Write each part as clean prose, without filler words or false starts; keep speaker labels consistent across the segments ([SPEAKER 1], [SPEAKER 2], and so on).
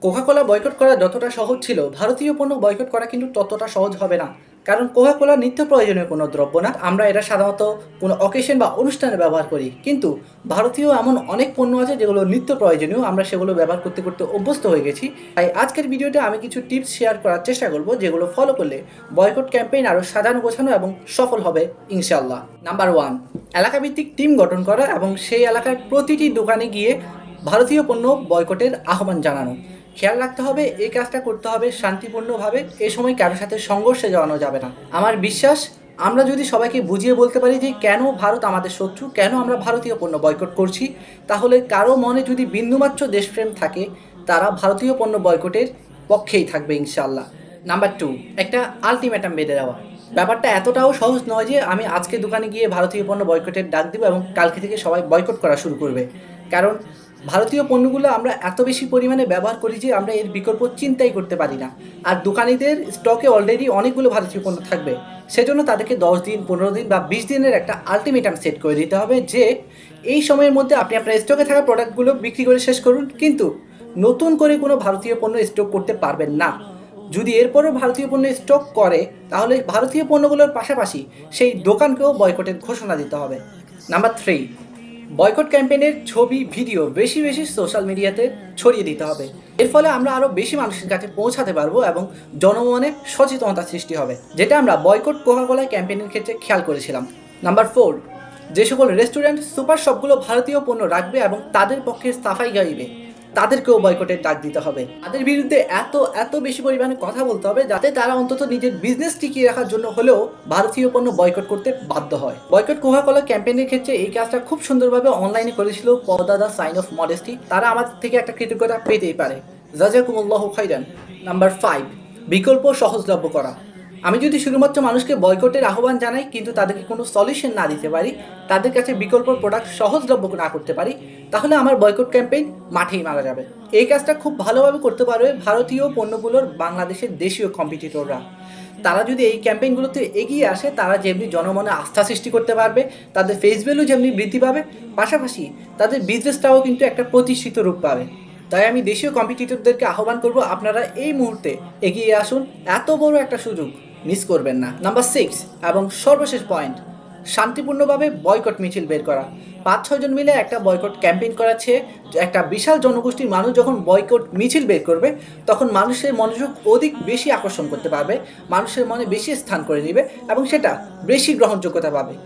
[SPEAKER 1] Coca-Cola boycott করা যতটা সহজ ছিল, ভারতীয় পণ্য বয়কট করা কিন্তু ততটা সহজ হবে না। কারণ কোকা-কোলা নিত্য প্রয়োজনীয় কোনো দ্রব্য না। আমরা এটা সাধারণত কোনো অকেশন বা অনুষ্ঠানে ব্যবহার করি। কিন্তু ভারতীয় এমন অনেক পণ্য আছে যেগুলো নিত্য প্রয়োজনীয়, আমরা সেগুলো ব্যবহার করতে করতে অভ্যস্ত হয়ে গেছি। তাই আজকের ভিডিওতে আমি কিছু টিপস শেয়ার করার চেষ্টা করব, যেগুলো ফলো করলে বয়কট ক্যাম্পেইন আরও সাজানো গোছানো এবং সফল হবে ইনশাআল্লাহ। নাম্বার 1, এলাকাভিত্তিক টিম গঠন করা এবং সেই এলাকার প্রতিটি দোকানে গিয়ে ভারতীয় পণ্য বয়কটের আহ্বান জানানো। খেয়াল রাখতে হবে, এই কাজটা করতে হবে শান্তিপূর্ণভাবে। এ সময় কারোর সাথে সংঘর্ষে জড়ানো যাবে না। আমার বিশ্বাস, আমরা যদি সবাইকে বুঝিয়ে বলতে পারি যে কেন ভারত আমাদের শত্রু, কেন আমরা ভারতীয় পণ্য বয়কট করছি, তাহলে কারো মনে যদি বিন্দুমাত্র দেশপ্রেম থাকে, তারা ভারতীয় পণ্য বয়কটের পক্ষেই থাকবে ইনশাআল্লাহ। নাম্বার 2, একটা আলটিমেটাম বেঁধে দেওয়া। ব্যাপারটা এতটাও সহজ নয় যে আমি আজকে দোকানে গিয়ে ভারতীয় পণ্য বয়কটের ডাক দিব এবং কালকে থেকে সবাই বয়কট করা শুরু করবে। কারণ ভারতীয় পণ্যগুলো আমরা এত বেশি পরিমাণে ব্যবহার করি যে আমরা এর বিকল্প চিন্তাই করতে পারি না। আর দোকানিদের স্টকে অলরেডি অনেকগুলো ভারতীয় পণ্য থাকবে। সেজন্য তাদেরকে 10 দিন, 15 দিন বা 20 দিনের একটা আলটিমেটাম সেট করে দিতে হবে যে এই সময়ের মধ্যে আপনি আপনার স্টকে থাকা প্রোডাক্টগুলো বিক্রি করে শেষ করুন, কিন্তু নতুন করে কোনো ভারতীয় পণ্য স্টক করতে পারবেন না। যদি এরপরও ভারতীয় পণ্য স্টক করে, তাহলে ভারতীয় পণ্যগুলোর পাশাপাশি সেই দোকানকেও বয়কটের ঘোষণা দিতে হবে। নাম্বার 3, বয়কট ক্যাম্পেইনের ছবি, ভিডিও বেশি বেশি সোশ্যাল মিডিয়াতে ছড়িয়ে দিতে হবে। এর ফলে আমরা আরও বেশি মানুষের কাছে পৌঁছাতে পারবো এবং জনমনে সচেতনতা সৃষ্টি হবে, যেটা আমরা বয়কট কোকা-কোলা ক্যাম্পেইনের ক্ষেত্রে খেয়াল করেছিলাম। নাম্বার 4, যে সকল রেস্টুরেন্ট, সুপার শপগুলো ভারতীয় পণ্য রাখবে এবং তাদের পক্ষে সাফাই গাইবে, তাদেরকেও বয়কটের ডাক দিতে হবে। তাদের বিরুদ্ধে এত বেশি পরিমাণে কথা বলতে হবে যাতে তারা অন্তত নিজের বিজনেস টিকিয়ে রাখার জন্য হলেও ভারতীয় পণ্য বয়কট করতে বাধ্য হয়। বয়কট কোকা-কোলা ক্যাম্পেইনের ক্ষেত্রে এই কাজটা খুব সুন্দরভাবে অনলাইনে করেছিল পর্দা দা সাইন অফ মডেস্টি। তারা আমাদের থেকে একটা কৃতজ্ঞতা পেতেই পারে। জাযাকুমুল্লাহু খাইরান। নাম্বার 5, বিকল্প সহজলভ্য করা। আমি যদি শুধুমাত্র মানুষকে বয়কটের আহ্বান জানাই কিন্তু তাদেরকে কোনো সলিউশন না দিতে পারি, তাদের কাছে বিকল্প প্রোডাক্ট সহজলভ্য না করতে পারি, তাহলে আমার বয়কট ক্যাম্পেইন মাঠেই মারা যাবে। এই কাজটা খুব ভালোভাবে করতে পারবে ভারতীয় পণ্যগুলোর বাংলাদেশের দেশীয় কম্পিটিটররা। তারা যদি এই ক্যাম্পেইনগুলোতে এগিয়ে আসে, তারা যেমনি জনমনে আস্থা সৃষ্টি করতে পারবে, তাদের ফেস ভ্যালু যেমনি বৃদ্ধি পাবে, পাশাপাশি তাদের বিজনেসটাও কিন্তু একটা প্রতিষ্ঠিত রূপ পাবে। তাই আমি দেশীয় কম্পিটিটরদেরকে আহ্বান করব, আপনারা এই মুহূর্তে এগিয়ে আসুন, এত বড় একটা সুযোগ মিস করবেন না। নাম্বার 6 এবং সর্বশেষ পয়েন্ট, শান্তিপূর্ণভাবে বয়কট মিছিল বের করা। 5-6 জন মিলে একটা বয়কট ক্যাম্পেইন করাচ্ছে। একটা বিশাল জনগোষ্ঠীর মানুষ যখন বয়কট মিছিল বের করবে, তখন মানুষের মনোযোগ অধিক বেশি আকর্ষণ করতে পারবে, মানুষের মনে বেশি স্থান করে নেবে এবং সেটা বেশি গ্রহণযোগ্যতা পাবে।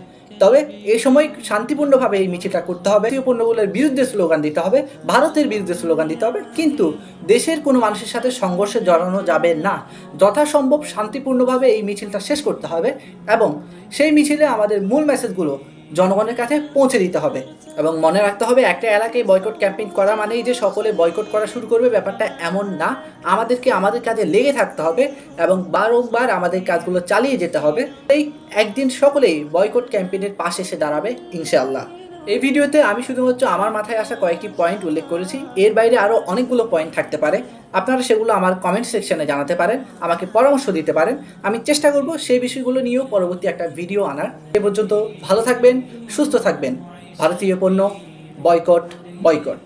[SPEAKER 1] তবে এই সময় শান্তিপূর্ণভাবে এই মিছিলটা করতে হবে। ভারতীয় পণ্যগুলোর বিরুদ্ধে স্লোগান দিতে হবে, ভারতের বিরুদ্ধে স্লোগান দিতে হবে, কিন্তু দেশের কোনো মানুষের সাথে সংঘর্ষে জড়ানো যাবে না। যথাসম্ভব শান্তিপূর্ণভাবে এই মিছিলটা শেষ করতে হবে এবং সেই মিছিলে আমাদের মূল মেসেজগুলো জনগণের কাছে পৌঁছে দিতে হবে। এবং মনে রাখতে হবে, একটা এলাকায় বয়কট ক্যাম্পেইন করা মানেই যে সকলে বয়কট করা শুরু করবে, ব্যাপারটা এমন না। আমাদেরকে আমাদের কাজে লেগে থাকতে হবে এবং বারংবার আমাদের কাজগুলো চালিয়ে যেতে হবে। এই একদিন সকলেই বয়কট ক্যাম্পেইনের পাশে এসে দাঁড়াবে ইনশাআল্লাহ। এই ভিডিওতে আমি শুধুমাত্র আমার মাথায় আসা কয়েকটি পয়েন্ট উল্লেখ করেছি, এর বাইরে আরও অনেকগুলো পয়েন্ট থাকতে পারে। আপনারা সেগুলো আমার কমেন্ট সেকশনে জানাতে পারেন, আমাকে পরামর্শ দিতে পারেন। আমি চেষ্টা করব সেই বিষয়গুলো নিয়েও পরবর্তী একটা ভিডিও আনার। এ পর্যন্ত ভালো থাকবেন, সুস্থ থাকবেন। ভারতীয় পণ্য বয়কট, বয়কট।